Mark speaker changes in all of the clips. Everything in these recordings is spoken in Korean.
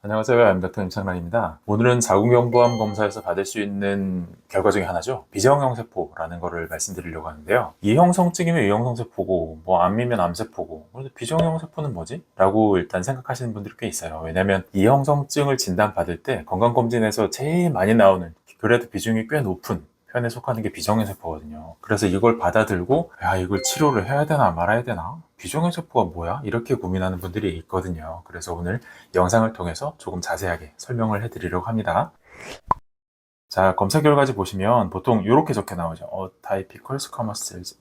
Speaker 1: 안녕하세요. M닥터 임창란입니다. 오늘은 자궁경부암 검사에서 받을 수 있는 결과 중에 하나죠. 비정형 세포라는 거를 말씀드리려고 하는데요. E형성증이면 E형성 세포고, 암이면 암 세포고, 그런데 비정형 세포는 뭐지? 라고 일단 생각하시는 분들이 꽤 있어요. 왜냐면 E형성증을 진단받을 때 건강검진에서 제일 많이 나오는, 그래도 비중이 꽤 높은 편에 속하는 게 비정형 세포거든요. 그래서 이걸 받아들고 이걸 치료를 해야 되나 말아야 되나? 비정형 세포가 뭐야? 이렇게 고민하는 분들이 있거든요. 그래서 오늘 영상을 통해서 조금 자세하게 설명을 해드리려고 합니다. 자, 검사 결과지 보시면 보통 이렇게 적혀 나오죠. Atypical squamous cells.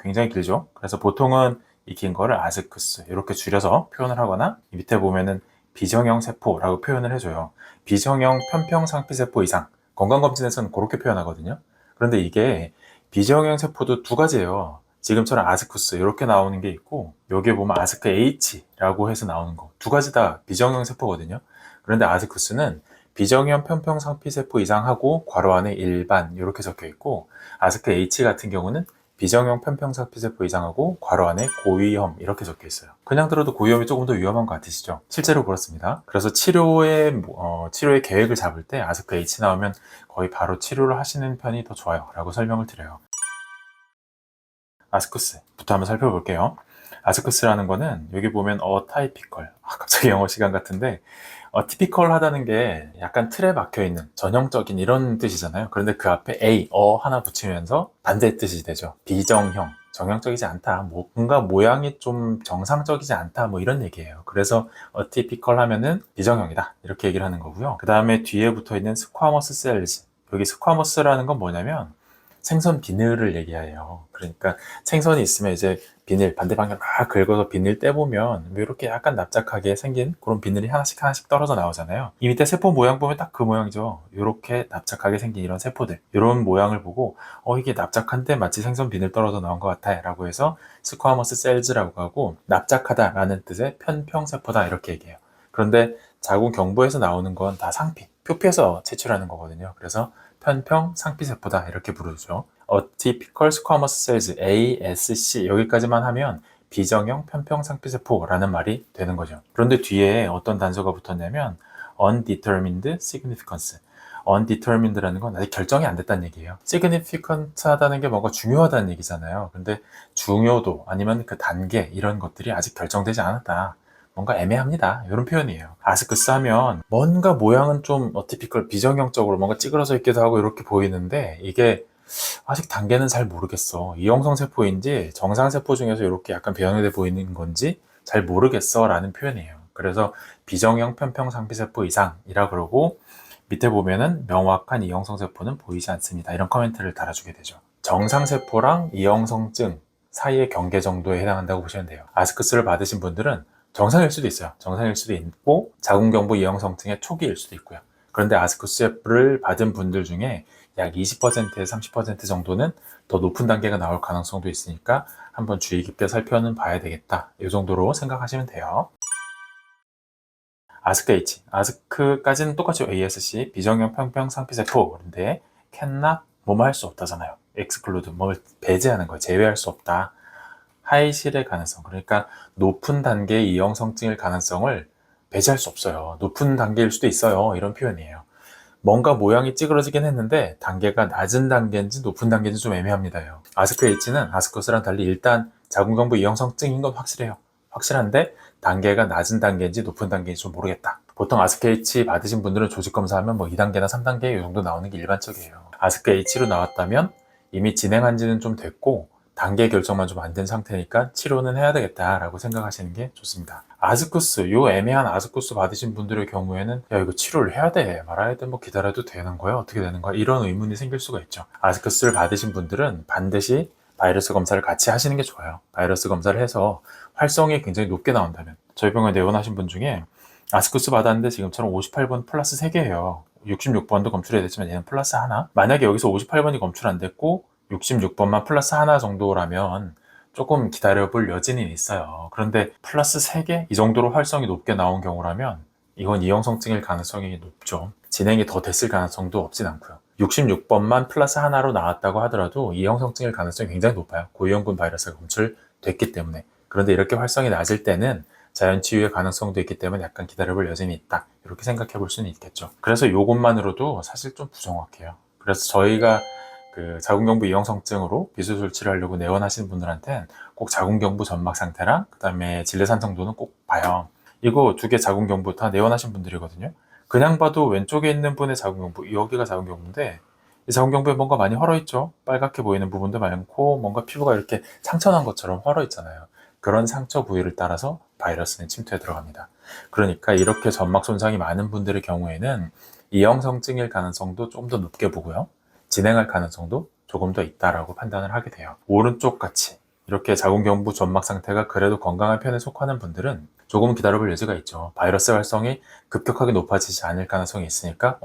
Speaker 1: 굉장히 길죠? 그래서 보통은 이 긴 거를 아스크스 이렇게 줄여서 표현을 하거나 이 밑에 보면은 비정형 세포라고 표현을 해줘요. 비정형 편평 상피세포 이상. 건강검진에서는 그렇게 표현하거든요. 그런데 이게 비정형 세포도 두 가지예요. 지금처럼 아스쿠스 이렇게 나오는 게 있고, 여기에 보면 아스크 H라고 해서 나오는 거 두 가지 다 비정형 세포거든요. 그런데 아스쿠스는 비정형 편평 상피세포 이상하고 괄호 안에 일반 이렇게 적혀 있고, 아스크 H 같은 경우는 비정형 편평 상피세포 이상하고 괄호 안에 고위험 이렇게 적혀 있어요. 그냥 들어도 고위험이 조금 더 위험한 것 같으시죠? 실제로 그렇습니다. 그래서 치료의 계획을 잡을 때 아스크 H 나오면 거의 바로 치료를 하시는 편이 더 좋아요 라고 설명을 드려요. 아스쿠스부터 한번 살펴볼게요. 아스쿠스라는 거는 여기 보면 타이피컬, 갑자기 영어 시간 같은데 티피컬하다는 게 약간 틀에 박혀있는 전형적인 이런 뜻이잖아요. 그런데 그 앞에 하나 붙이면서 반대의 뜻이 되죠. 비정형, 정형적이지 않다, 뭔가 모양이 좀 정상적이지 않다, 이런 얘기예요. 그래서 atypical 하면은 비정형이다 이렇게 얘기를 하는 거고요. 그 다음에 뒤에 붙어있는 스쿼머스 셀즈, 여기 스쿼머스라는 건 뭐냐면 생선 비늘을 얘기해요. 그러니까 생선이 있으면 이제 비늘 반대 방향 막 긁어서 비늘 떼보면 이렇게 약간 납작하게 생긴 그런 비늘이 하나씩 하나씩 떨어져 나오잖아요. 이 밑에 세포 모양 보면 딱 그 모양이죠. 이렇게 납작하게 생긴 이런 세포들, 이런 모양을 보고 이게 납작한데 마치 생선 비늘 떨어져 나온 것 같아 라고 해서 스쿼머스 셀즈라고 하고, 납작하다 라는 뜻의 편평세포다 이렇게 얘기해요. 그런데 자궁 경부에서 나오는 건 다 상피, 표피에서 채취하는 거거든요. 그래서 편평 상피세포다 이렇게 부르죠. Atypical Squamous Cells ASC 여기까지만 하면 비정형 편평 상피세포라는 말이 되는 거죠. 그런데 뒤에 어떤 단서가 붙었냐면 Undetermined Significance. Undetermined라는 건 아직 결정이 안 됐다는 얘기예요. Significant 하다는 게 뭔가 중요하다는 얘기잖아요. 근데 중요도 아니면 그 단계 이런 것들이 아직 결정되지 않았다, 뭔가 애매합니다, 이런 표현이에요. 아스크스 하면 뭔가 모양은 좀 어티피컬 비정형적으로 뭔가 찌그러져 있기도 하고 이렇게 보이는데, 이게 아직 단계는 잘 모르겠어, 이형성 세포인지 정상 세포 중에서 이렇게 약간 변형돼 보이는 건지 잘 모르겠어 라는 표현이에요. 그래서 비정형 편평 상피세포 이상이라 그러고, 밑에 보면은 명확한 이형성 세포는 보이지 않습니다 이런 코멘트를 달아주게 되죠. 정상 세포랑 이형성증 사이의 경계 정도에 해당한다고 보시면 돼요. 아스크스를 받으신 분들은 정상일 수도 있어요. 정상일 수도 있고 자궁경부 이형성증의 초기일 수도 있고요. 그런데 아스쿠스를 받은 분들 중에 약 20%에서 30% 정도는 더 높은 단계가 나올 가능성도 있으니까 한번 주의 깊게 살펴는 봐야 되겠다, 이 정도로 생각하시면 돼요. 아스크 H, 아스크까지는 똑같이 ASC, 비정형 편평 상피세포. 그런데 캔납 뭐뭐 할 수 없다잖아요. exclude, 뭘 배제하는 거예요. 제외할 수 없다. 하이실의 가능성, 그러니까 높은 단계의 이형성증일 가능성을 배제할 수 없어요. 높은 단계일 수도 있어요, 이런 표현이에요. 뭔가 모양이 찌그러지긴 했는데 단계가 낮은 단계인지 높은 단계인지 좀 애매합니다요. 아스크 H는 아스쿠스랑 달리 일단 자궁경부 이형성증인 건 확실해요. 확실한데 단계가 낮은 단계인지 높은 단계인지 좀 모르겠다. 보통 아스크 H 받으신 분들은 조직 검사하면 2단계나 3단계 이 정도 나오는 게 일반적이에요. 아스크 H로 나왔다면 이미 진행한 지는 좀 됐고 단계 결정만 좀 안 된 상태니까 치료는 해야 되겠다라고 생각하시는 게 좋습니다. 아스쿠스, 요 애매한 아스쿠스 받으신 분들의 경우에는 이거 치료를 해야 돼, 말아야 돼, 기다려도 되는 거야, 어떻게 되는 거야, 이런 의문이 생길 수가 있죠. 아스쿠스를 받으신 분들은 반드시 바이러스 검사를 같이 하시는 게 좋아요. 바이러스 검사를 해서 활성이 굉장히 높게 나온다면, 저희 병원에 내원하신 분 중에 아스쿠스 받았는데 지금처럼 58번 플러스 3개예요. 66번도 검출해야 됐지만 얘는 플러스 하나. 만약에 여기서 58번이 검출 안 됐고 66번만 플러스 하나 정도라면 조금 기다려볼 여지는 있어요. 그런데 플러스 3개? 이 정도로 활성이 높게 나온 경우라면 이건 이형성증일 가능성이 높죠. 진행이 더 됐을 가능성도 없진 않고요. 66번만 플러스 하나로 나왔다고 하더라도 이형성증일 가능성이 굉장히 높아요. 고위험군 바이러스가 검출됐기 때문에. 그런데 이렇게 활성이 낮을 때는 자연 치유의 가능성도 있기 때문에 약간 기다려볼 여지는 있다. 이렇게 생각해 볼 수는 있겠죠. 그래서 이것만으로도 사실 좀 부정확해요. 그래서 저희가 그 자궁경부 이형성증으로 비수술 치료하려고 내원하시는 분들한테는 꼭 자궁경부 점막 상태랑 그 다음에 질내산성도는 꼭 봐요. 이거 두 개 자궁경부 다 내원하신 분들이거든요. 그냥 봐도 왼쪽에 있는 분의 자궁경부, 여기가 자궁경부인데 이 자궁경부에 뭔가 많이 헐어있죠. 빨갛게 보이는 부분도 많고 뭔가 피부가 이렇게 상처난 것처럼 헐어있잖아요. 그런 상처 부위를 따라서 바이러스는 침투해 들어갑니다. 그러니까 이렇게 점막 손상이 많은 분들의 경우에는 이형성증일 가능성도 좀 더 높게 보고요. 진행할 가능성도 조금 더 있다라고 판단을 하게 돼요. 오른쪽 같이 이렇게 자궁경부 점막 상태가 그래도 건강한 편에 속하는 분들은 조금 기다려볼 여지가 있죠. 바이러스 활성이 급격하게 높아지지 않을 가능성이 있으니까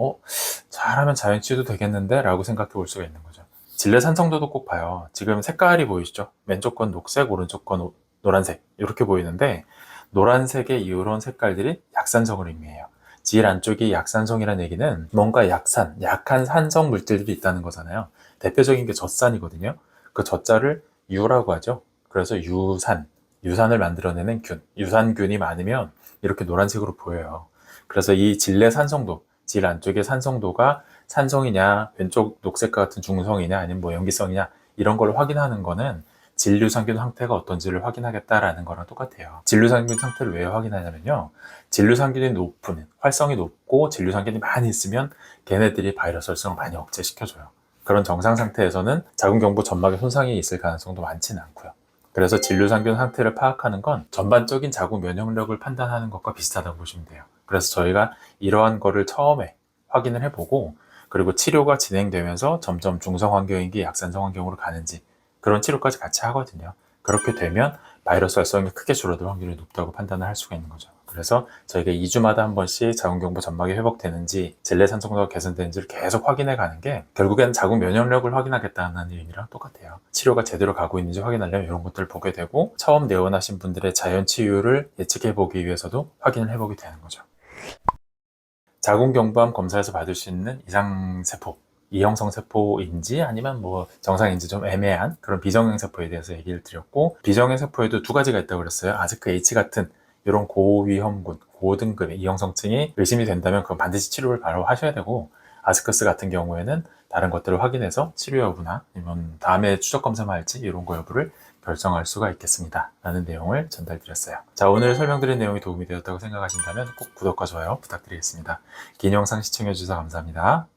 Speaker 1: 잘하면 자연 치유도 되겠는데? 라고 생각해 볼 수가 있는 거죠. 질내산성도도 꼭 봐요. 지금 색깔이 보이시죠? 왼쪽 건 녹색, 오른쪽 건 노란색 이렇게 보이는데 노란색의 이런 색깔들이 약산성을 의미해요. 질 안쪽이 약산성이라는 얘기는 뭔가 약한 산성 물질들이 있다는 거잖아요. 대표적인 게 젖산이거든요. 그 젖자를 유라고 하죠. 그래서 유산을 만들어내는 균, 유산균이 많으면 이렇게 노란색으로 보여요. 그래서 이 질내 산성도, 질 안쪽의 산성도가 산성이냐, 왼쪽 녹색과 같은 중성이냐, 아니면 뭐 염기성이냐 이런 걸 확인하는 거는 진류상균 상태가 어떤지를 확인하겠다라는 거랑 똑같아요. 진류상균 상태를 왜 확인하냐면요. 진류상균이 높은, 활성이 높고 진류상균이 많이 있으면 걔네들이 바이러스 활성을 많이 억제시켜줘요. 그런 정상 상태에서는 자궁경부 점막에 손상이 있을 가능성도 많지는 않고요. 그래서 진류상균 상태를 파악하는 건 전반적인 자궁 면역력을 판단하는 것과 비슷하다고 보시면 돼요. 그래서 저희가 이러한 거를 처음에 확인을 해보고 그리고 치료가 진행되면서 점점 중성 환경인지 약산성 환경으로 가는지 그런 치료까지 같이 하거든요. 그렇게 되면 바이러스 활성이 크게 줄어들 확률이 높다고 판단을 할 수가 있는 거죠. 그래서 저희가 2주마다 한 번씩 자궁경부 점막이 회복되는지 질내산성도가 개선되는지를 계속 확인해 가는 게 결국에는 자궁 면역력을 확인하겠다는 의미랑 똑같아요. 치료가 제대로 가고 있는지 확인하려면 이런 것들을 보게 되고 처음 내원하신 분들의 자연 치유를 예측해 보기 위해서도 확인을 해보게 되는 거죠. 자궁경부암 검사에서 받을 수 있는 이상세포, 이형성 세포인지 아니면 뭐 정상인지 좀 애매한 그런 비정형 세포에 대해서 얘기를 드렸고, 비정형 세포에도 두 가지가 있다고 그랬어요. 아스크 H 같은 이런 고위험군, 고등급의 이형성증이 의심이 된다면 그건 반드시 치료를 바로 하셔야 되고, 아스크스 같은 경우에는 다른 것들을 확인해서 치료 여부나 아니면 다음에 추적 검사만 할지 이런 거 여부를 결정할 수가 있겠습니다. 라는 내용을 전달드렸어요. 자, 오늘 설명드린 내용이 도움이 되었다고 생각하신다면 꼭 구독과 좋아요 부탁드리겠습니다. 긴 영상 시청해주셔서 감사합니다.